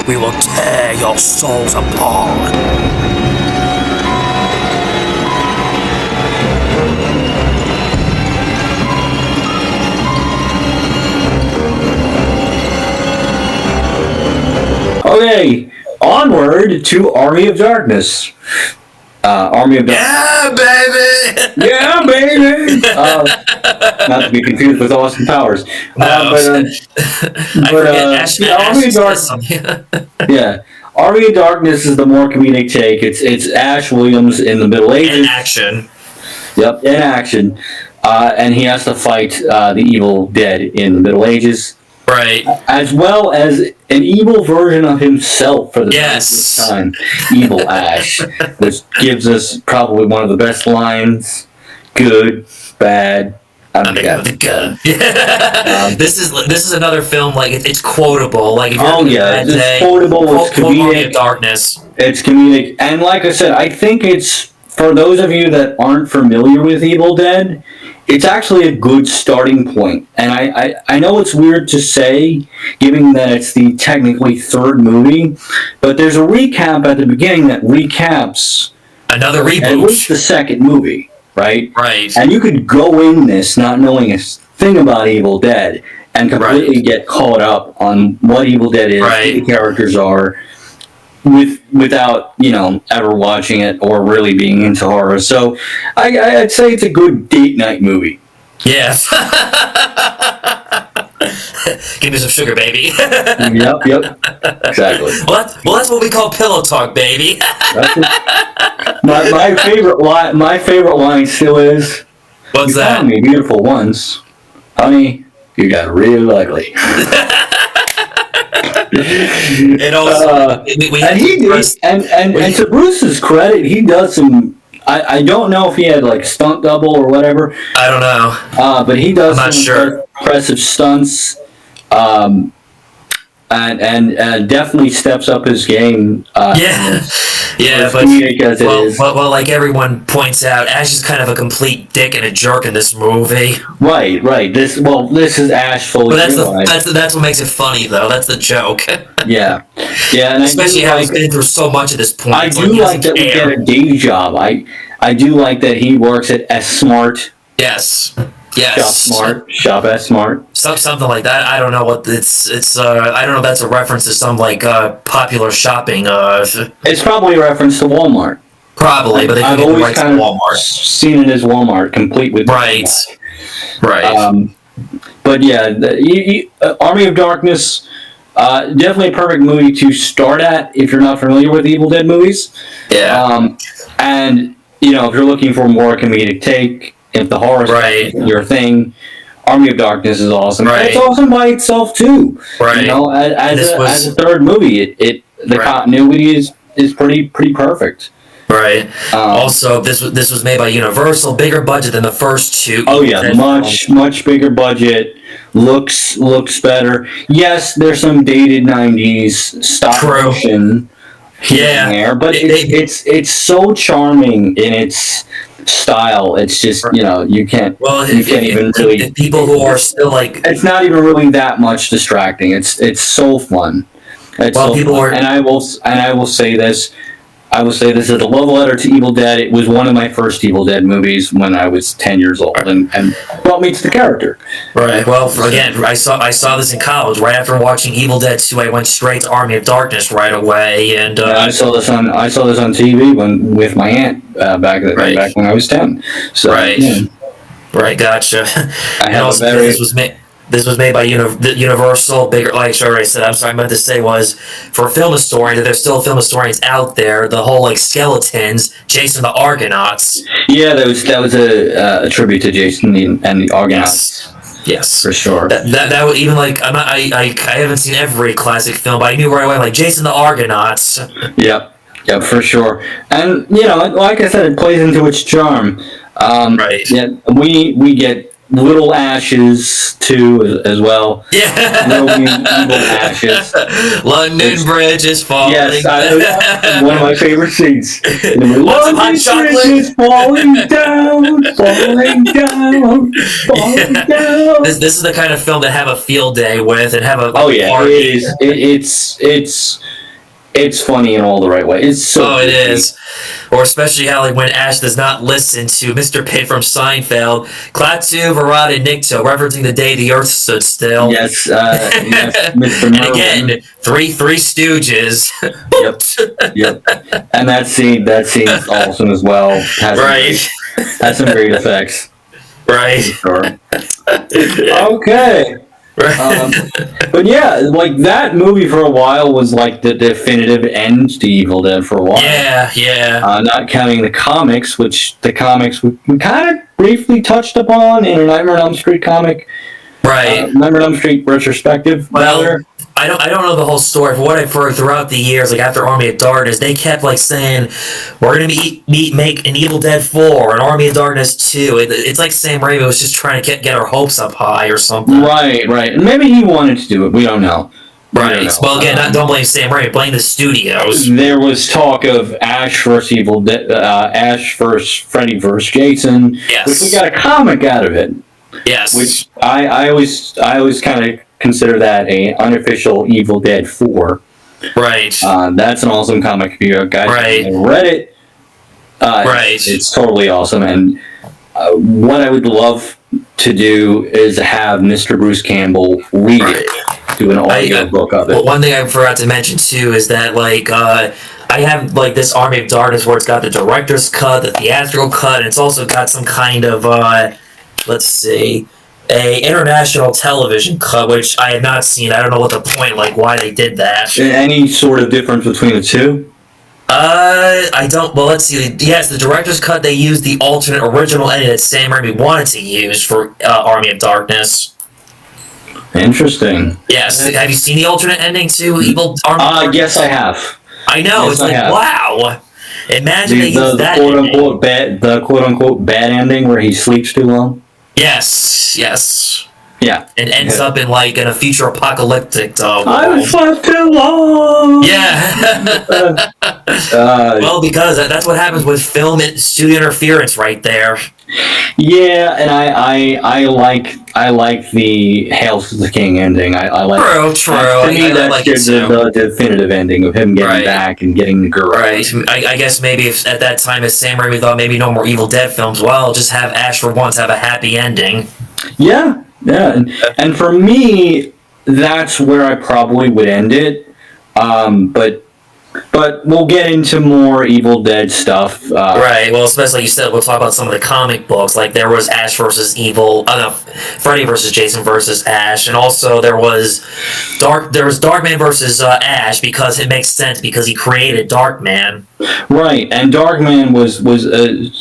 We will tear your souls apart. Okay, onward to Army of Darkness. Army of Darkness. Yeah, baby! Yeah, baby! Not to be confused with Austin Powers. No. Army of Darkness. Yeah, Army of Darkness is the more comedic take. It's Ash Williams in the Middle Ages. In action. Yep, in action. And he has to fight the evil dead in the Middle Ages. Right. As well as an evil version of himself for the first time. Evil Ash. Which gives us probably one of the best lines. Good, bad, I'm the gun. This is another film, like, it's quotable. Like, if you're it's quotable, it's comedic. Of Darkness. It's comedic. And like I said, I think it's, for those of you that aren't familiar with Evil Dead, it's actually a good starting point. And I know it's weird to say, given that it's the technically third movie, but there's a recap at the beginning that recaps another reboot. At least the second movie, right? Right. And you could go in this not knowing a thing about Evil Dead and completely get caught up on what Evil Dead is, who the characters are, without, ever watching it or really being into horror. So I'd say it's a good date night movie. Yeah. Give me some sugar, baby. Yep. Exactly. Well, that's what we call pillow talk, baby. my favorite line still is, what's that? Found me beautiful once. Honey, you got real ugly. And also, and to Bruce's credit, he does some. I don't know if he had like stunt double or whatever. I don't know. But he does some impressive stunts. And definitely steps up his game. Well, like everyone points out, Ash is kind of a complete dick and a jerk in this movie. Right. This is Ash fully. But that's what makes it funny, though. That's the joke. Yeah, and especially how he's been through so much at this point. I do like that we get a day job. I do like that he works at S Smart. Yes. Shop at Smart. Something like that. I don't know what it's. I don't know if that's a reference to some like popular shopping. It's probably a reference to Walmart. Probably, but I've always kind of seen it as Walmart, complete with right. But yeah, Army of Darkness, definitely a perfect movie to start at if you're not familiar with Evil Dead movies. Yeah. And if you're looking for a more comedic take. If the horror is your thing, Army of Darkness is awesome. Right. It's awesome by itself too. Right. As a third movie, the continuity is pretty perfect. Right. Also, this was made by Universal, bigger budget than the first two. Oh yeah, much bigger budget. Looks better. Yes, there's some dated '90s stop motion. Yeah. There, but it's so charming in its style. It's just you can't. Well, if people who are still like, it's not even really that much distracting. It's so fun. And I will say this. I will say this as a love letter to Evil Dead. It was one of my first Evil Dead movies when I was 10 years old, and brought me to the character. Right. Well, again, I saw this in college. Right after watching Evil Dead 2, I went straight to Army of Darkness right away, and I saw this on TV with my aunt back when I was 10. So, right. Yeah. Right. Gotcha. This was made by Universal, bigger, like I already said. I'm sorry, I meant to say was, for film historians, there's still film historians out there, the whole, like, skeletons, Jason the Argonauts. Yeah, that was a tribute to Jason and the Argonauts. Yes. For sure. That would even, like, I haven't seen every classic film, but I knew right away, like, Jason the Argonauts. Yep, for sure. And, like I said, it plays into its charm. Right. Yeah, we get Little Ashes too as well. Yeah. Rolling Evil Ashes. London Bridge is falling. Yes, one of my favorite scenes. Want some hot London Bridge is falling down, falling down, falling down. This is the kind of film to have a field day with and have a Oh yeah, party. it is. It's funny in all the right ways. It's so. Oh, it is. Or especially how, like, when Ash does not listen to Mr. Pitt from Seinfeld, Klaatu, Verada, and Nikto, referencing the day the Earth stood still. Yes, yes, Mr. And Merlin. again, three Stooges. Yep. And that scene is awesome as well. Has some great effects. Right. Sure. Okay. But yeah, like that movie for a while was like the definitive end to Evil Dead for a while. Yeah. Not counting the comics, which the comics we kind of briefly touched upon in a Nightmare on Elm Street comic. Right. Nightmare on Elm Street retrospective. Well, I don't know the whole story. For what I've heard throughout the years, like after Army of Darkness, they kept like saying, "We're gonna make an Evil Dead 4, an Army of Darkness 2." It's like Sam Raimi was just trying to get our hopes up high or something. Right. And maybe he wanted to do it. We don't know. Right. Well, again, don't blame Sam Raimi. Blame the studios. There was talk of Ash versus Evil Dead, Ash versus Freddy versus Jason. Yes. Which we got a comic out of it. Yes. Which I always kind of consider that a unofficial Evil Dead 4. Right. That's an awesome comic. If you guys Right. haven't read it, Right. it's totally awesome. And what I would love to do is have Mr. Bruce Campbell read it, do an audio book of it. Well, one thing I forgot to mention too is that like I have like this Army of Darkness where it's got the director's cut, the theatrical cut, and it's also got some kind of let's see, a international television cut, which I have not seen. I don't know what the point, like why they did that. Any sort of difference between the two? I don't. Well, let's see. Yes, the director's cut. They used the alternate original ending that Sam Raimi wanted to use for Army of Darkness. Interesting. Yes. Have you seen the alternate ending to Evil Army of Darkness? Yes, I have. I know. Yes, It's like wow. Imagine they The used that. quote unquote bad ending where he sleeps too long. Yes. Yeah. And ends up in like in a future apocalyptic I world. slept too long. Yeah. Well, because that's what happens with film and studio interference, right there. Yeah, and I like the Hail to the King ending. I like. True. To me, I that's like it the definitive ending of him getting Right. back and getting the girl. Right. I guess maybe if at that time, as Sam Raimi thought, maybe no more Evil Dead films. Well, just have Ash for once have a happy ending. Yeah, and for me, that's where I probably would end it. But we'll get into more Evil Dead stuff. Right. Well, especially like you said, we'll talk about some of the comic books. Like there was Ash versus Evil, Freddy versus Jason versus Ash, and also there was Darkman versus Ash because it makes sense because he created Darkman. Right, and Darkman was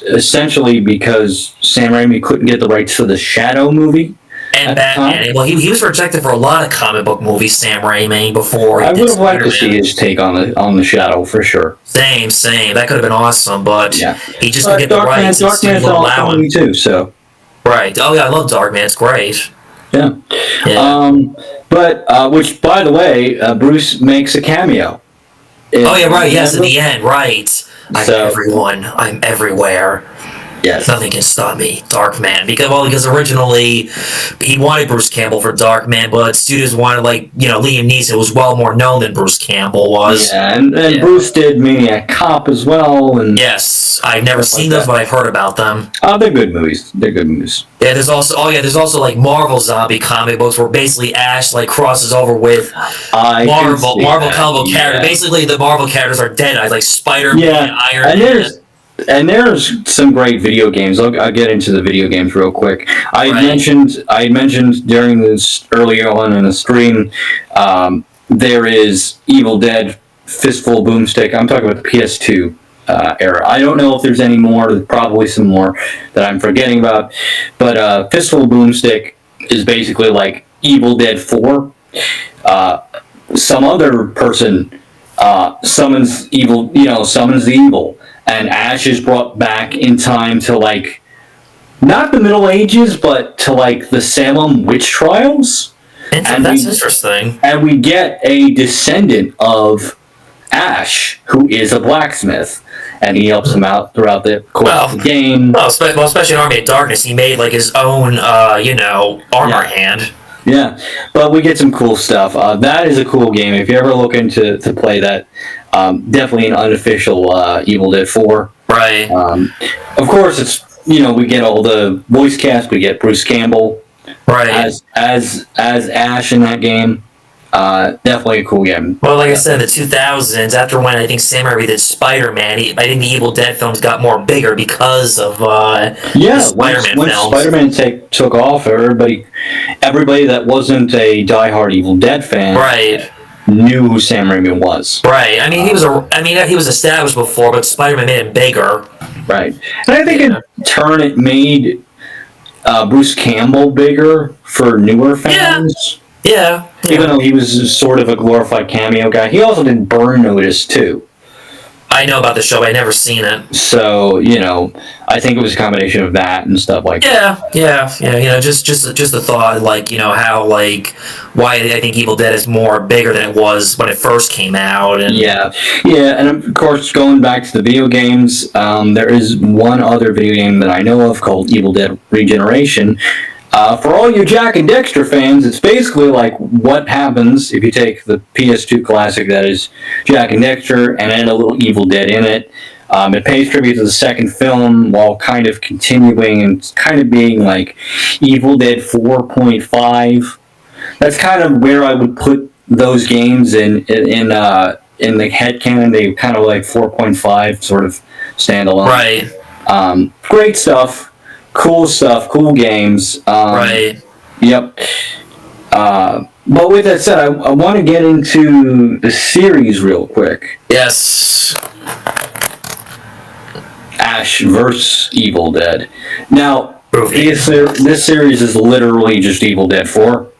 essentially because Sam Raimi couldn't get the rights to the Shadow movie. And At the Batman. time? Well, he was rejected for a lot of comic book movies, Sam Raimi, before he I did would have liked to see Spider-Man. his take on the Shadow for sure. Same. That could have been awesome, but Yeah. he just couldn't get the rights. and Darkman's studio an wouldn't awesome allow him. movie too. So Right. Oh yeah, I love Darkman. It's great. yeah. Yeah. But which, by the way, Bruce makes a cameo. Oh yeah, right. Yes, at the end, right. I'm So- everyone. I'm everywhere. Yes. Nothing can stop me. Darkman. Because originally he wanted Bruce Campbell for Darkman, but studios wanted Liam Neeson was well more known than Bruce Campbell was. Yeah, and Yeah. Bruce did Maniac Cop as well, and Yes, I've never Stuff like seen those, that. but I've heard about them. they're good movies. They're good movies. Yeah, there's also like Marvel zombie comic books where basically Ash like crosses over with Marvel comic book characters. Basically, the Marvel characters are dead, like Spider-Man, Yeah, Iron Man. and there's some great video games. I'll get into the video games real quick. I Right. mentioned during this earlier on in the stream. There is Evil Dead Fistful Boomstick. I'm talking about the PS2 era. I don't know if there's any more. There's probably some more that I'm forgetting about. But Fistful Boomstick is basically like Evil Dead 4. Some other person summons the evil, and Ash is brought back in time to like not the Middle Ages, but to like the Salem witch trials. That's interesting. And we get a descendant of Ash, who is a blacksmith, and he helps him out throughout the course of the game. Well, especially in Army of Darkness, he made like his own, armor hand. Yeah, but we get some cool stuff. That is a cool game. If you're ever looking to play that, definitely an unofficial Evil Dead 4. Right. Of course, it's we get all the voice cast. We get Bruce Campbell, right, as Ash in that game. Definitely a cool game. Well, like I said, in the 2000s, after when I think Sam Raimi did Spider-Man, I think the Evil Dead films got more bigger because of the Spider-Man when films. Spider-Man took off, everybody that wasn't a diehard Evil Dead fan, right, knew who Sam Raimi was. Right. I mean, he was established before, but Spider-Man made him bigger. Right. And I think in turn it made Bruce Campbell bigger for newer fans. Yeah. Even though he was sort of a glorified cameo guy. He also did Burn Notice, too. I know about the show, but I've never seen it. So, I think it was a combination of that and stuff like that. Yeah. Just the thought, how, why I think Evil Dead is more bigger than it was when it first came out. And Yeah, and of course, going back to the video games, there is one other video game that I know of called Evil Dead Regeneration. For all you Jack and Dexter fans, it's basically like what happens if you take the PS2 classic that is Jack and Dexter and add a little Evil Dead in it. It pays tribute to the second film while kind of continuing and kind of being like Evil Dead 4.5. That's kind of where I would put those games in the headcanon. They kind of like 4.5 sort of standalone. Right. Great stuff. Cool stuff, cool games. Right. Yep. But with that said, I want to get into the series real quick. Yes. Ash vs. Evil Dead. Now, This series is literally just Evil Dead 4.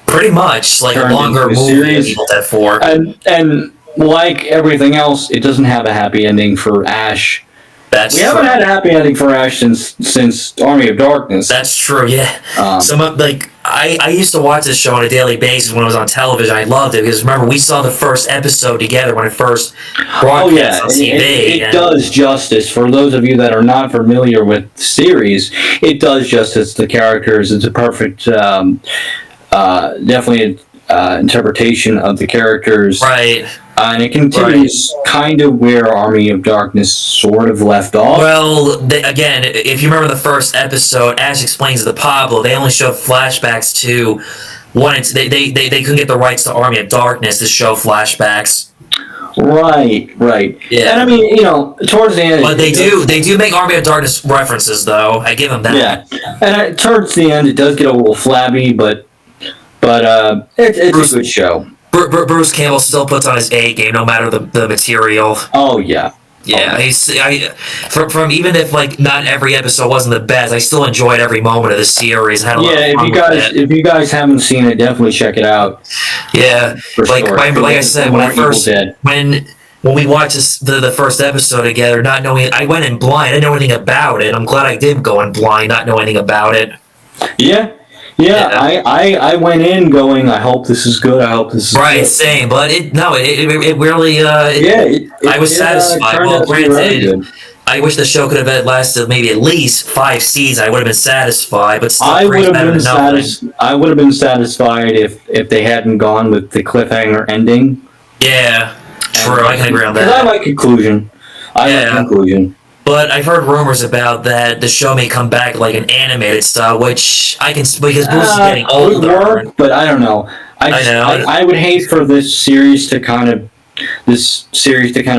Pretty much, like a longer movie of Evil Dead 4. And like everything else, it doesn't have a happy ending for Ash. We haven't had a happy ending for Ash since Army of Darkness. That's true, yeah. I used to watch this show on a daily basis when it was on television. I loved it because remember we saw the first episode together when it first broadcast on TV. It does justice for those of you that are not familiar with the series. It does justice to the characters. It's a perfect, definitely interpretation of the characters. Right. And it continues kind of where Army of Darkness sort of left off. Well, again, if you remember the first episode, Ash explains to Pablo, they only showed flashbacks to one. They couldn't get the rights to Army of Darkness to show flashbacks. Right. Yeah. And I mean, towards the end. But they do make Army of Darkness references, though. I give them that. Yeah. And towards the end, it does get a little flabby, but it's a good show. Bruce Campbell still puts on his A game, no matter the material. Oh yeah. Yeah, from even if not every episode wasn't the best, I still enjoyed every moment of the series. And had a lot of fun if you guys haven't seen it, definitely check it out. Yeah, like I said, when we watched the first episode together, not knowing, I went in blind. I didn't know anything about it. I'm glad I did go in blind, not know anything about it. Yeah, I went in going, I hope this is good. I hope this is right. Good. Same, but it really. I was satisfied. Well, granted, I wish the show could have lasted maybe at least 5 seasons. I would have been satisfied, but still, I would have been satisfied if they hadn't gone with the cliffhanger ending. Yeah, true. I can agree on that. I like conclusion. But I've heard rumors about that the show may come back like an animated style, which I can because Bruce is getting older. But I don't know. I would hate for this series to kind of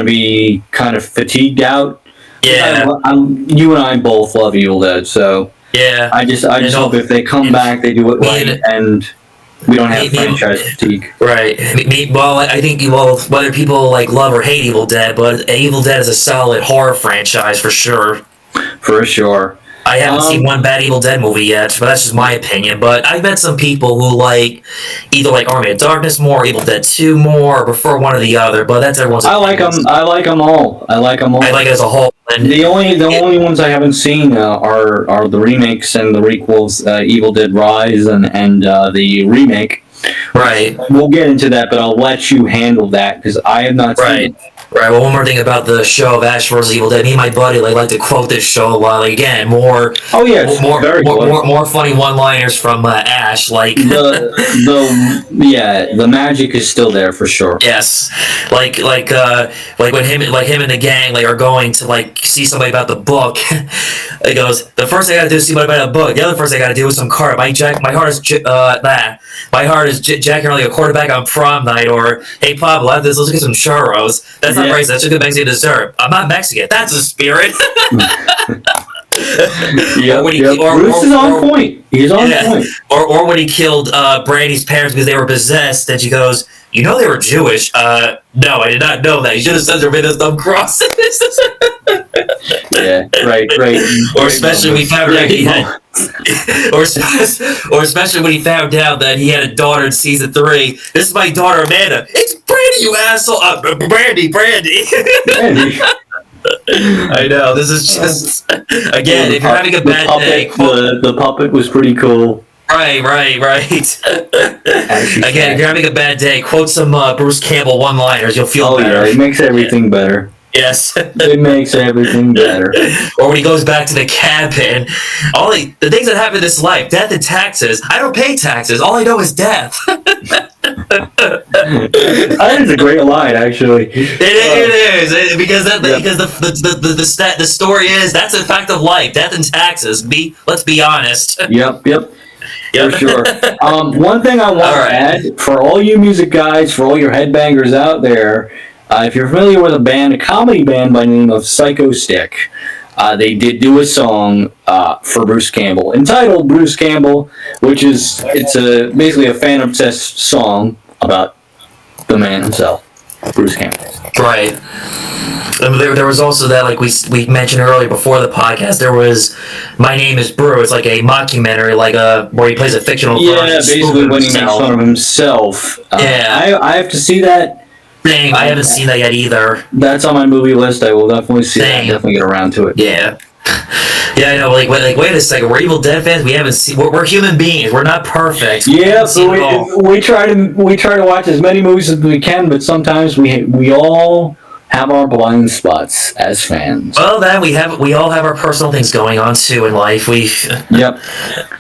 be kind of fatigued out. Yeah. You and I both love Evil Dead, so yeah. I just hope if they come back, they do it right and we don't have franchise fatigue. Right. Well, I think whether people love or hate Evil Dead, but Evil Dead is a solid horror franchise for sure. For sure. I haven't seen one bad Evil Dead movie yet, but that's just my opinion. But I've met some people who like either like Army of Darkness more, Evil Dead 2 more, or prefer one or the other. But that's everyone's opinion. I like them all. I like them all. I like it as a whole. And The only ones I haven't seen are the remakes and the requels, Evil Dead Rise and the remake. right. We'll get into that, but I'll let you handle that because I have not seen Right. it. Right. Well, one more thing about the show of Ash vs. Evil Dead. Me and my buddy like to quote this show a lot. Like, again, more Oh yeah, it's more very more, good. more funny one-liners from Ash. Like The magic is still there for sure. yes, like when him and the gang like are going to like see somebody about the book. He goes, the first thing I gotta do is see somebody about a book. The other first thing I gotta do is some card. My heart is jacking like a quarterback on prom night. Or hey Pablo, after this, let's get some churros. That's not Yeah. racist. That's a good Mexican dessert. I'm not Mexican. That's a spirit. Yep, when he- yep. or- Bruce or- is on or- point. He's on Yeah. point. Or when he killed Brandy's parents because they were possessed, and she goes, "You know they were Jewish." No, I did not know that. You should have said there been a thumb cross. Yeah, right. Or especially when he found out he had, or especially when he found out that he had a daughter in season 3. This is my daughter Amanda. It's Brandy, you asshole. Brandy. Andy. I know. This is just again. If you're having a bad day, the puppet was pretty cool. right. Again, if you're having a bad day, quote some Bruce Campbell one-liners. You'll feel Oh better. yeah, it makes everything better. Yes. It makes everything better. Or when he goes back to the cabin, the things that happen in this life, death and taxes. I don't pay taxes. All I know is death. That is a great line, actually. It is because the story is that's a fact of life. Death and taxes. Let's be honest. Yep. Yep. For sure. One thing I want Alright. to add, for all you music guys, for all your headbangers out there, if you're familiar with a comedy band by the name of Psycho Stick, they did do a song for Bruce Campbell, entitled Bruce Campbell, it's basically a fan-obsessed song about the man himself, Bruce Campbell. Right. There was also that, like we mentioned earlier before the podcast, there was My Name is Brew. It's like a mockumentary, where he plays a fictional Yeah, version, basically spoofing when he makes himself. fun of himself. Yeah. I have to see that. Dang, I haven't seen that yet either. That's on my movie list. I will definitely see that. Dang. Definitely get around to it. Yeah. Yeah, I know. Wait a second. We're Evil Dead fans. We haven't seen. We're human beings. We're not perfect. We Yeah, haven't seen it so all. we try to watch as many movies as we can, but sometimes we all have our blind spots as fans. Well, then we all have our personal things going on too in life. Yep.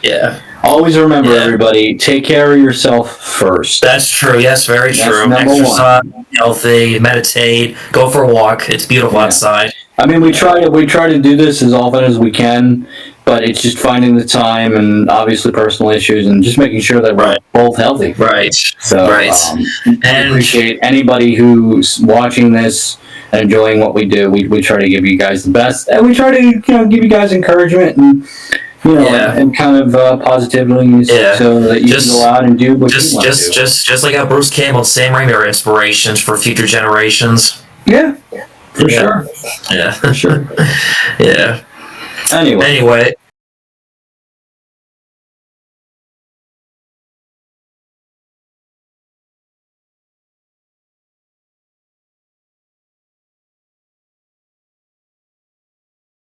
Yeah. Always remember, Yeah. everybody, take care of yourself first. That's true. Yes, very That's true. number one. Exercise, healthy, meditate, go for a walk. It's beautiful Yeah. outside. I mean, we try to do this as often as we can, but it's just finding the time and obviously personal issues and just making sure that we're Right. both healthy. Right. So, Right. I And- appreciate anybody who's watching this and enjoying what we do. We try to give you guys the best, and we try to give you guys encouragement and Yeah. and kind of positivity, so that you Just- can go out and do what you want to do. Just like how Bruce Campbell and Sam Raimi are inspirations for future generations. Yeah, for Yeah. sure, Yeah. for sure. Yeah. Anyway, Anyway,